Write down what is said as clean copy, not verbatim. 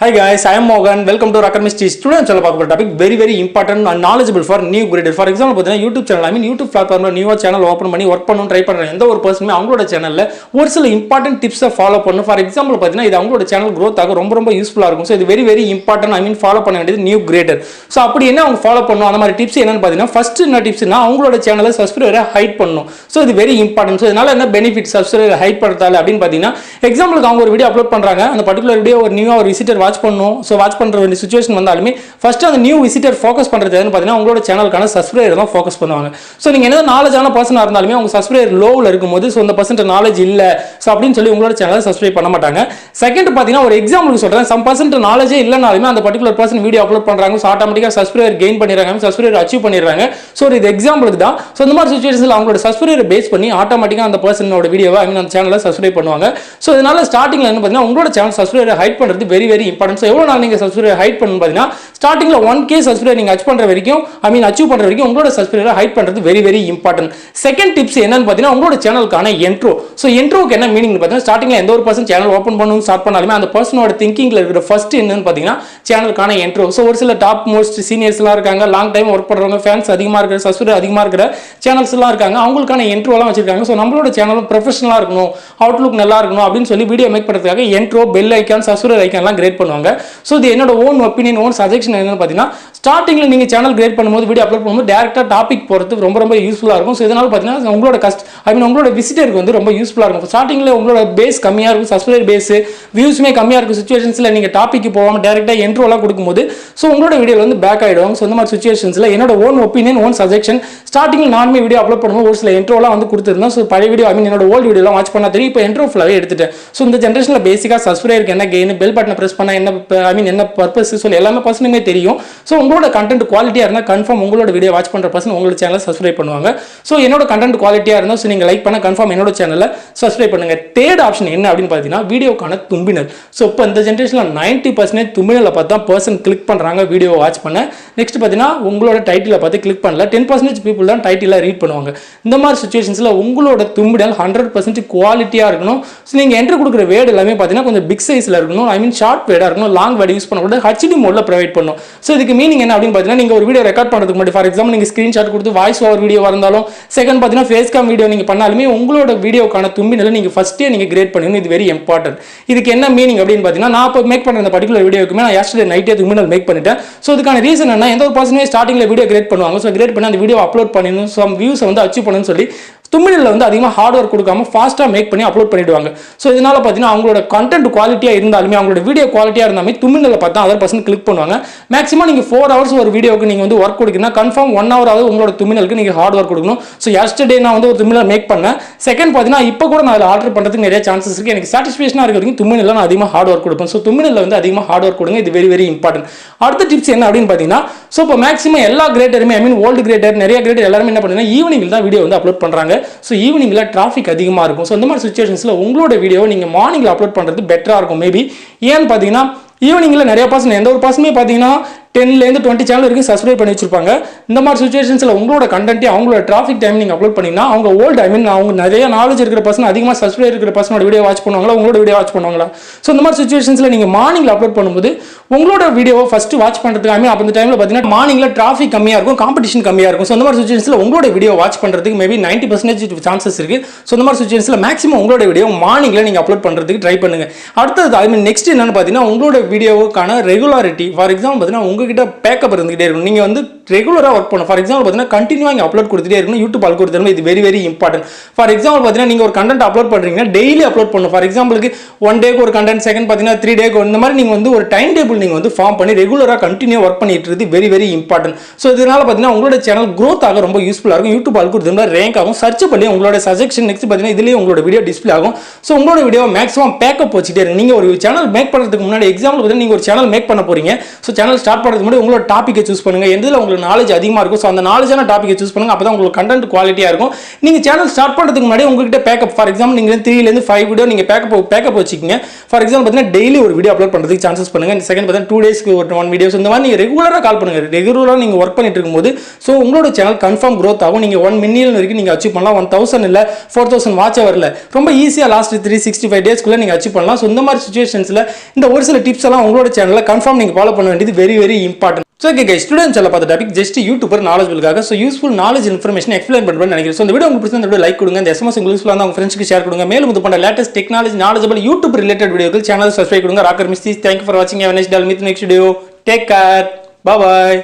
Hi guys, I am Morgan. Welcome to Rocket Mysteries. Today I'm going to talk about a topic very important and knowledgeable for new creators. For example, YouTube channel. YouTube platform new channel open பண்ணி work பண்ணனும் try பண்ற எந்த ஒரு பர்சனுமே அவங்களோட சேனல்ல ஒரு சில important tips follow பண்ணனும். ஃபார் எக்ஸாம்பிள் பாத்தீங்கன்னா இது அவங்களோட சேனல் growth ஆக ரொம்ப யூஸ்ஃபுல்லா இருக்கும். சோ இது very important ஃபாலோ பண்ண வேண்டியது நியூ கிரியேட்டர். சோ அப்படி என்ன அவங்க ஃபாலோ பண்ணனும் அந்த மாதிரி டிப்ஸ் என்னன்னு பாத்தீங்கன்னா ஃபர்ஸ்ட் என்ன டிப்ஸ்னா அவங்களோட சேனலை சப்ஸ்கிரைபரை ஹைட் பண்ணனும். சோ இது வெரி இம்பார்ட்டன்ட். சோ இதனால என்ன பெனிஃபிட் சப்ஸ்கிரைபரை ஹைட் பண்றதால அப்படினு பாத்தீங்கன்னா எக்ஸாம்பிளுக்கு அவங்க ஒரு வீடியோ அப்லோட் பண்றாங்க. அந்த பர்టిక్యులர் வீடியோ ஒரு நியூவா ஒரு விசிட்டர் வாட்ச் பண்ணனும். சோ வாட்ச் பண்ற வேண்டிய சிச்சுவேஷன் வந்தாலுமே ஃபர்ஸ்ட் அந்த நியூ விசிட்டர் ஃபோக்கஸ் பண்றது என்னன்னு பாத்தீங்கன்னா உங்களோட சேனலுக்கான சப்ஸ்கிரைபர் தான் ஃபோக்கஸ் பண்ணுவாங்க. சோ நீங்க என்ன நாலேஜான பர்சனா இருந்தாலுமே உங்க சப்ஸ்கிரைபர் லோவ்ல இருக்கும்போது சோ அந்த பர்சன்ட் நாலேஜ் இல்ல சோ அப்படினு சொல்லி உங்களோட சேனலை சப்ஸ்கிரைப் பண்ண மாட்டாங்க. செகண்ட் பாத்தீங்கன்னா ஒரு எக்ஸாம்பிளுக்கு சொல்றேன். சம் பர்சன்ட் நாலேஜே இல்லனாலுமே அந்த பர்టిక్యులர் பர்சன் வீடியோ அப்லோட் பண்றாங்க. சோ ஆட்டோமேட்டிக்கா சப்ஸ்கிரைபர் கெயின் பண்ணிடுறாங்க. சப்ஸ்கிரைபர் அச்சீவ் பண்ணிடுறாங்க. சோ இது எக்ஸாம்பிளுக்கு தான். சோ இந்த மாதிரி சிச்சுவேஷன்ஸ்ல அவங்களோட சப்ஸ்கிரைபர் பேஸ் பண்ணி ஆட்டோமேட்டிக்கா அந்த பர்சனோட வீடியோவை அந்த சேனலை சப்ஸ்கிரைப் பண்ணுவாங்க. சோ இதனால ஸ்டார்டிங்ல என்ன பாத்தீங்கன்னா உங்களோட சேனல் சப்ஸ்கிரைபர் ஹைட் பண்றது வெரி இம்பார்ட்டன்ட். சோ எவ்வளவு நாள் நீங்க சப்ஸ்கிரைபர் ஹைட் பண்ணனும் பாத்தீங்கன்னா ஸ்டார்டிங்ல 1k சப்ஸ்கிரைபர் நீங்க அச்சீவ் பண்ற வரைக்கும் அச்சீவ் பண்ற வரைக்கும் உங்களோட சப்ஸ்கிரைபரை ஹைட் பண்றது வெரி இம்பார்ட்டன்ட். செகண்ட் டிப்ஸ் என்னன்னு பாத்தீங்கன்னா உங்களோட சேனலுக்கான இன்ட்ரோ. சோ இன்ட்ரோக்கு என்ன மீனிங் பாத்தீங்கன்னா ஸ்டார்டிங்ல எந்த ஒரு பர்சன் சேனல் ஓபன் பண்ணனும் ஸ்டார்ட் பண்ணாலுமே அந்த பர்சனோட திங்கிங்ல இருக்கிற ஃபர்ஸ்ட் என்னன்னு பாத்தீங்கன்னா சேனலுக்கான இன்ட்ரோ. சோ ஒரு சில டாப் மோஸ்ட் சீனியர்ஸ் எல்லாம் இருக்காங்க, லாங் டைம் ஒர்க் பண்றவங்க, ஃபேன்ஸ் அதிகமா இருக்கிற சப்ஸ்கிரைபர் அதிகமா இருக்கிற சேனல்ஸ் எல்லாம் இருக்காங்க. அவங்களுக்கான இன்ட்ரோ எல்லாம் வச்சிருக்காங்க. சோ நம்மளோட சேனலும் ப்ரொஃபஷனலா இருக்கணும், அவுட்லுக் நல்லா இருக்கணும் அப்படின்னு சொல்லி வீடியோ மேக் பண்றதுக்காக intro, bell icon, subscribe icon எல்லாம் கிரியேட் பண்ணுவாங்க. சோ இது என்னோட ஓன் ஒபினியன், ஓன் சஜஷன் என்னன்னு பாத்தீங்கன்னா ஸ்டார்டிங்ல நீங்க சேனல் கிரியேட் பண்ணும்போது வீடியோ அப்லோட் பண்ணும்போது டைரக்டா டாபிக் போறதுக்கு ரொம்ப யூஸ்ஃபுல்லா இருக்கும். சோ இதனால பாத்தீங்கன்னா உங்களோட உங்களோட விசிட்டருக்கு வந்து ரொம்ப யூஸ்ஃபுல்லா இருக்கும். ஸ்டார்டிங்ல உங்களோட பேஸ் கம்மியா இருக்கும், சப்ஸ்கிரைபர் பேஸ் வியூஸ்மே கம்மியா இருக்கும் சிச்சுவேஷன்ஸ்ல நீங்க டாபிக் போகாம டைரக்டா இன்ட்ரோ எல்லாம் கொடுக்கும்போது சோ உங்களோட வீடியோல வந்து பேக் ஆயிடும். சோ இந்த மாதிரி சிச்சுவேஷன்ஸ்ல என்னோட ஓன் ஒபினியன், ஓன் சஜஷன் ஸ்டார்டிங்ல நானுமே வீடியோ அப்லோட் பண்ணும்போது ஒரு சில இன்ட்ரோ எல்லாம் வந்து கொடுத்திருந்தேன். சோ பழைய வீடியோ என்னோட ஓல்ட் வீடியோ எல்லாம் வாட்ச் பண்ணா தெரியும். இப்போ இன்ட்ரோ ஃபுல்லாவே எடுத்துட்டேன். சோ இந்த ஜெனரேஷன்ல பேசிக்கா சப்ஸ்கிரைபருக்கு என்ன கெயின், பெல் பட்டனை பிரஸ் பண்ணா என்ன என்ன பர்பஸ் சொல்லி எல்லாமே பர்சனுமே தெரியும். சோ உங்களோட கண்டென்ட் குவாலிட்டியா இருந்தா கன்ஃபார்ம் உங்களோட வீடியோ வாட்ச் பண்ற பர்சன் உங்களோட சேனலை சப்ஸ்கிரைப் பண்ணுவாங்க. சோ என்னோட கண்டென்ட் குவாலிட்டியா இருந்தா சோ நீங்க லைக் பண்ண கன்ஃபார்ம் என்னோட சேனலை சப்ஸ்கிரைப் பண்ணுங்க. தேர்ட் ஆப்ஷன் என்ன அப்படின்னு பாத்தீங்கன்னா வீடியோக்கான தும்பினல். சோ இப்போ இந்த ஜெனரேஷன்ல 90% தும்பினலை பார்த்தா பர்சன் கிளிக் பண்றாங்க வீடியோ வாட்ச் பண்ண. நெக்ஸ்ட் பாத்தீங்கன்னா உங்களோட டைட்டிலை பார்த்து கிளிக் பண்ணல. 10% பீப்புள் தான் டைட்டிலை ரீட் பண்ணுவாங்க. இந்த மாதிரி சிச்சுவேஷன்ஸ்ல உங்களோட தும்பினல் 100% குவாலிட்டியா இருக்கணும். சோ நீங்க என்டர் கொடுக்குற வேர்டு எல்லாமே பாத்தீங்கன்னா கொஞ்சம் பிக் சைஸ்ல இருக்கணும். ஷார்ட் வேர்டா இருக்கணும். லாங் வேர்டு யூஸ் பண்ணக்கூடாது. HD மோட்ல ப்ரொவைட் பண்ணும். சோ இதுக்கு மீனிங் என்ன அப்படின்னு பாத்தீங்கன்னா நீங்க ஒரு வீடியோ ரெக்கார்ட் பண்றதுக்கு முன்னாடி ஃபார் எக்ஸாம்பிள் நீங்க ஸ்கிரீன்ஷாட் கொடுத்து வாய்ஸ் ஓவர் வீடியோ இருந்தாலும் செகண்ட் பாத்தீங்கன்னா ஃபேஸ் கேம் வீடியோ நீங்க பண்ணாலுமே உங்களோட வீடியோக்கான தும்பினலை நீங்க ஃபர்ஸ்டே நீங்க கிரியேட் பண்ணணும். இது வெரி இம்பார்ட்டன்ட். இதுக்கு என்ன மீனிங் அப்படின்னு பாத்தீங்கன்னா நான் இப்போ மேக் பண்ற இந்த பர்టిక్యులர் வீடியோக்குமே நான் yesterday நைட்டே தும்பினல் மேக் பண்ணிட்டேன். சோ இதுக்கான ரீசன் என்ன, எந்த ஒரு பர்சனே ஸ்டார்டிங்ல வீடியோ கிரியேட் பண்ணுவாங்க. சோ கிரியேட் பண்ணி அந்த வீடியோ அப்லோட் பண்ணணும், சம் வியூஸ் வந்து அச்சீவ் பண்ணணும்னு சொல்லி தும்பினல்ல வந்து அதிகமாக ஹார்ட் ஒர்க் கொடுக்காம ஃபாஸ்ட்டாக மேக் பண்ணி அப்லோட் பண்ணிடுவாங்க. ஸோ இதனால பார்த்தீங்கன்னா அவங்களோட கண்டென்ட் குவாலிட்டியாக இருந்தாலுமே அவங்களோட வீடியோ குவாலிட்டியாக இருந்தாலுமே தும்பினல்ல பார்த்தா அதர் பர்சன் கிளிக் பண்ணுவாங்க. மேக்ஸிமம் நீங்கள் 4 hours ஒரு வீடியோக்கு நீங்கள் வந்து ஒர்க் கொடுக்கணும் கன்ஃபார்ம் 1 hour ஆகுது உங்களோட தும்பினலுக்கு நீங்கள் ஹார்ட் ஒர்க் கொடுக்கணும். ஸோ yesterday நான் வந்து ஒரு தும்பினல் மேக் பண்ணேன். செகண்ட் பார்த்தீங்கன்னா இப்போ கூட நான் அதில் ஆர்டர் பண்ணுறதுக்கு நிறைய சான்சஸ் இருக்குது. எனக்கு சாட்டிஸ்ஃபேக்ஷனாக இருக்கிறதுக்கு தும்பினல்ல நான் அதிகமாக ஹார்ட் ஒர்க் கொடுப்பேன். ஸோ தும்பினல்ல வந்து அதிகமாக ஹார்ட் ஒர்க் கொடுங்க. இது வெரி இம்பார்ட்டன்ட். அடுத்த டிப்ஸ் என்ன அப்படின்னு பார்த்தீங்கன்னா ஸோ இப்போ மேக்ஸிமம் எல்லா கிரியேட்டருமே ஓல்டு கிரியேட்டர் நிறைய கிரியேட்டர் எல்லாருமே என்ன பண்ணுறாங்க ஈவினிங்கில் தான் வீடியோ வந்து அப்லோட் பண்ணுறாங்க. ஸோ ஈவினிங்கில் டிராஃபிக் அதிகமாக இருக்கும். ஸோ இந்த மாதிரி சிச்சுவேஷன்ஸ்ல உங்களோட வீடியோ நீங்க மார்னிங்ல அப்லோட் பண்றது பெட்டரா இருக்கும். மேபி ஏன்னு பாத்தீங்கன்னா ஈவினிங்ல நிறைய பர்சன் எந்த ஒரு பர்சனுமே பாத்தீங்கன்னா 10 to 20 சேனல் வரைக்கும் சப்ஸ்கிரைப் பண்ணி வச்சிருப்பாங்க. இந்த மாதிரி சிச்சுவேஷன்ஸ்ல உங்களோட கண்டென்ட் அவங்களோட டிராஃபிக் டைம் நீங்க அப்லோட் பண்ணீங்கன்னா அவங்க ஓல்டு அவங்க நிறைய நாலேஜ் இருக்கிற பர்சன் அதிகமாக சப்ஸ்கிரைப் இருக்கிற பர்சனோட வீடியோ வாட்ச் பண்ணுவாங்களா, உங்களோட வீடியோ வாட்ச் பண்ணுவாங்களா? ஸோ இந்த மாதிரி சிச்சுவேஷன்ஸ்ல நீங்க மார்னிங்ல அப்லோட் பண்ணும்போது உங்களோட வீடியோவை ஃபர்ஸ்ட் வாட்ச் பண்றதுக்கு அப்போ அந்த டைம்ல பாத்தீங்கன்னா மார்னிங்ல டிராஃபிக் கம்மியா இருக்கும், காம்படிஷன் கம்மியா இருக்கும். ஸோ இந்த மாதிரி சிச்சுவேஷன்ஸ்ல உங்களோட வீடியோ வாட்ச் பண்றதுக்கு மேபி 90% சான்சஸ் இருக்கு. ஸோ இந்த மாதிரி சிச்சுவேஷன்ஸ்ல மேக்ஸிமம் உங்களோட வீடியோ மார்னிங்ல நீங்க அப்லோட் பண்றதுக்கு ட்ரை பண்ணுங்க. அடுத்தது நெக்ஸ்ட் என்னன்னு பாத்தீங்கன்னா உங்களோட வீடியோவுக்கான ரெகுலாரிட்டி. ஃபார் எக்ஸாம்பிள் பாத்தீங்கன்னா உங்ககிட்ட பேக்கப் இருந்துகிட்டே இருக்கும். நீங்க வந்து ரெகுலரா ஒர்க் பண்ணணும். ஃபார் எக்ஸாம்பிள் பாத்தீங்கன்னா கண்டினியூவா நீங்க அப்லோட் கொடுத்துட்டே இருக்கணும். யூடியூப் அல்கோரிதம் இது வெரி இம்பார்ட்டன்ட். ஃபார் எக்ஸாம்பிள் பாத்தீங்கன்னா நீங்க ஒரு கண்டென்ட் அப்லோட் பண்றீங்கன்னா டெய்லி அப்லோட் பண்ணணும். ஃபார் எக்ஸாம்பிளுக்கு 1 டேக்கு ஒரு கண்டென்ட், செகண்ட் பாத்தீங்கன்னா 3 டேக்கு இந்த மாதிரி நீங்க வந்து ஒரு டைம் டேபிள் நீங்க வந்து ஃபார்ம் பண்ணி ரெகுலரா கண்டினியூ ஒர்க் பண்ணிட்டு இருக்கிறது வெரி இம்பார்ட்டன்ட். ஸோ இதனால பாத்தீங்கன்னா உங்களோட சேனல் growth ஆக ரொம்ப யூஸ்ஃபுல்லா இருக்கும். யூடியூப் அல்கோரிதம்ல ரேங்க் ஆகும், சர்ச் பண்ணி உங்களோட சஜஷன் நெக்ஸ்ட் பாத்தீங்கன்னா இதுலயே உங்களோட வீடியோ டிஸ்ப்ளே ஆகும். ஸோ உங்களோட வீடியோ மேக்ஸிமம் பேக்கப் வச்சுட்டே இருக்கு. நீங்க ஒரு சேனல் மேக் பண்றதுக்கு முன்னாடி எக்ஸாம்பிள் பாத்தீங்கன்னா நீங்க ஒரு சேனல் மேக் பண்ண போறீங்க. ஸோ சேனல் ஸ்டார்ட் பண்றதுக்கு முன்னாடி உங்களோட டாபிக்கை சூஸ் பண்ணுங்க. எதுல உங்களுக்கு உங்களுக்கு நாலேஜ் அதிகமாக இருக்கும். ஸோ அந்த நாலேஜான டாப்பிக்கை சூஸ் பண்ணுங்க. அப்போ தான் உங்களுக்கு கண்டென்ட் குவாலிட்டியாக இருக்கும். நீங்கள் சேனல் ஸ்டார்ட் பண்ணுறதுக்கு முன்னாடி உங்ககிட்ட பேக்கப், ஃபார் எக்ஸாம்பிள் நீங்கள் 3 to 5 வீடியோ நீங்கள் பேக்கப் வச்சுக்கிங்க. ஃபார் எக்ஸாம்பிள் பார்த்தீங்கன்னா டெய்லி ஒரு வீடியோ அப்லோட் பண்ணுறதுக்கு சான்சஸ் பண்ணுங்க. செகண்ட் பார்த்தீங்கன்னா 2 days ஒரு 1 வீடியோஸ், இந்த மாதிரி நீங்கள் ரெகுலராக கால் பண்ணுங்க. ரெகுலராக நீங்கள் ஒர்க் பண்ணிட்டு இருக்கும்போது ஸோ உங்களோட சேனல் கன்ஃபார்ம் growth ஆகும். நீங்கள் 1 million வரைக்கும் நீங்கள் அச்சீவ் பண்ணலாம். 1000 இல்லை 4000 வாட்ச் ஹவரில் ரொம்ப ஈஸியாக லாஸ்ட் 365 daysக்குள்ளே நீங்கள் அச்சீவ் பண்ணலாம். ஸோ இந்த மாதிரி சுச்சுவேஷன்ஸில் இந்த ஒரு சில டிப்ஸ் எல்லாம் உங்களோட சேனலில் கன்ஃபார்ம் நீங்கள் ஃபாலோ பண்ண வேண்டியது very very important. So okay guys, students எல்லாம் பார்த்த டாபிக் ஜஸ்ட் யூடியூபர் நாலேஜ்புல்காக. So useful knowledge information explain பண்ணுறேன்னு நினைக்கிறேன். ஸோ இந்த வீடியோ உங்களுக்கு பிடிச்ச இந்த வீடியோ லைக் கொடுங்க. இந்த எஸ்எம்எஸ் உங்களுக்கு யூஸ்ஃபுல்லாக உங்கள் ஃப்ரெண்ட்ஸ்க்கு ஷேர் கொடுங்க. மேலும் இது பண்ண latest technology knowledgeable YouTube related வீடியோக்கு சேனல் சப்ஸ்கிரைப் கொடுங்க. ராக்கர் மிஸ்டீஸ், தேங்க்யூ ஃபார் வாட்சிங். Have a nice day. Meet next video. Take care. Bye.